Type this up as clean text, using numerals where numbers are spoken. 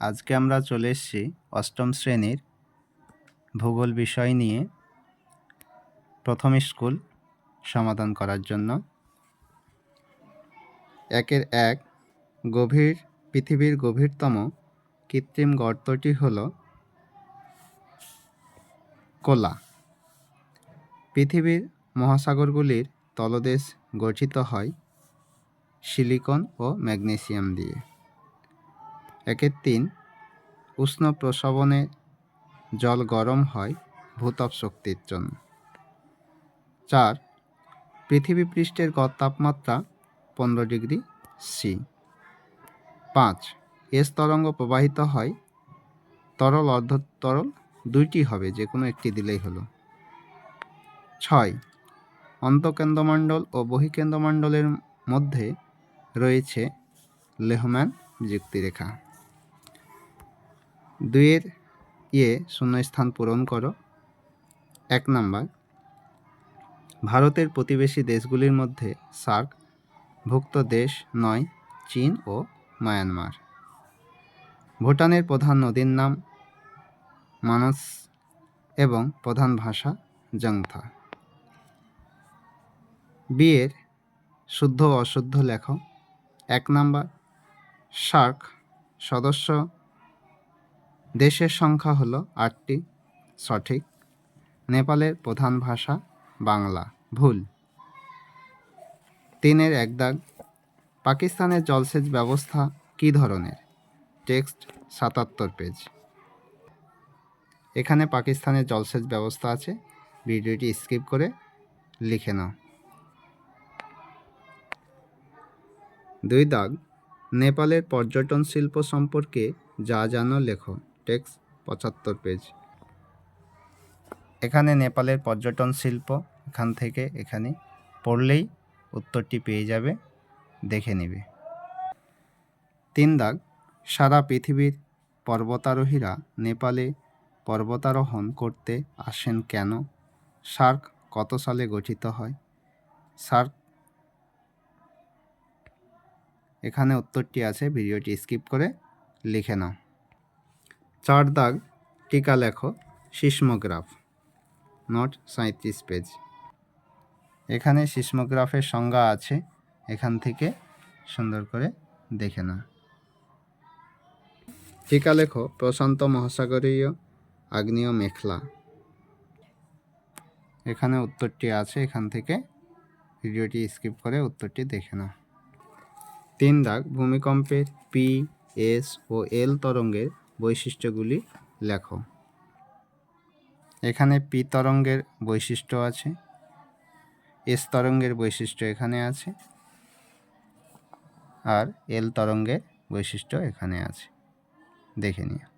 আজকে আমরা চলে এসেছি অষ্টম শ্রেণীর ভূগোল বিষয় নিয়ে প্রথম স্কুল সমাধান করার জন্য। একের এক, পৃথিবীর গভীরতম কৃত্রিম গর্তটি হল কোলা। পৃথিবীর মহাসাগরগুলির তলদেশ গঠিত হয় সিলিকন ও ম্যাগনেসিয়াম দিয়ে। একের তিন, উষ্ণ প্রস্রবণে জল গরম হয় ভূতাপ শক্তির জন্য। 4, পৃথিবী পৃষ্ঠের গড় তাপমাত্রা 15 ডিগ্রি সি। 5, এস তরঙ্গ প্রবাহিত হয় তরল অর্ধতরল, দুইটি হবে, যে কোনো একটি দিলেই হলো। 6, অন্তঃকেন্দ্রমণ্ডল ও বহিঃকেন্দ্রমণ্ডলের মধ্যে রয়েছে লেহম্যান যুক্তিরেখা। 2-এর শূন্যস্থান পূরণ করো। 1 নাম্বার, ভারতের প্রতিবেশী দেশগুলির মধ্যে সার্ক ভুক্ত দেশ নয় চীন ও মায়ানমার। ভুটানের প্রধান নদীর নাম মানস এবং প্রধান ভাষা জংথা। বিয়ের শুদ্ধ ও অশুদ্ধ লেখো। 1 নাম্বার, সার্ক সদস্য দেশের সংখ্যা হলো 8টি, সঠিক। নেপালের প্রধান ভাষা বাংলা, ভুল। 3-এর 1 দাগ, পাকিস্তানের জলসেচ ব্যবস্থা কী ধরনের? Text 77 page. এখানে পাকিস্তানের জলসেচ ব্যবস্থা আছে, ভিডিওটি স্কিপ করে লিখে নাও। 2 দাগ, নেপালের পর্যটন শিল্প সম্পর্কে যা জানো লেখো। Text 75 page. এখানে নেপালের পর্যটন শিল্প এখান থেকে এখানে পড়লেই উত্তরটি পেয়ে যাবে, দেখে নেবে। 3 দাগ, সারা পৃথিবীর পর্বতারোহীরা নেপালে পর্বতারোহণ করতে আসেন কেন? সার্ক কত সালে গঠিত হয়? সার্ক, এখানে উত্তরটি আছে, ভিডিওটি স্কিপ করে লিখে নাও। 4 দাগ, টিকা লেখো। Seismograph, note 37 page. এখানে সিসমোগ্রাফের সংজ্ঞা আছে, এখান থেকে সুন্দর করে দেখে নাও। টিকা লেখো প্রশান্ত মহাসাগরীয় আগ্নেয় মেখলা। এখানে উত্তরটি আছে, এখান থেকে ভিডিওটি স্কিপ করে উত্তরটি দেখে নাও। 3 দাগ, ভূমিকম্পের পি, এস ও এল তরঙ্গের বৈশিষ্ট্যগুলি লেখো। এখানে পি তরঙ্গের বৈশিষ্ট্য আছে, এস তরঙ্গের বৈশিষ্ট্য এখানে আছে, আর এল তরঙ্গের বৈশিষ্ট্য এখানে আছে, দেখে নিও।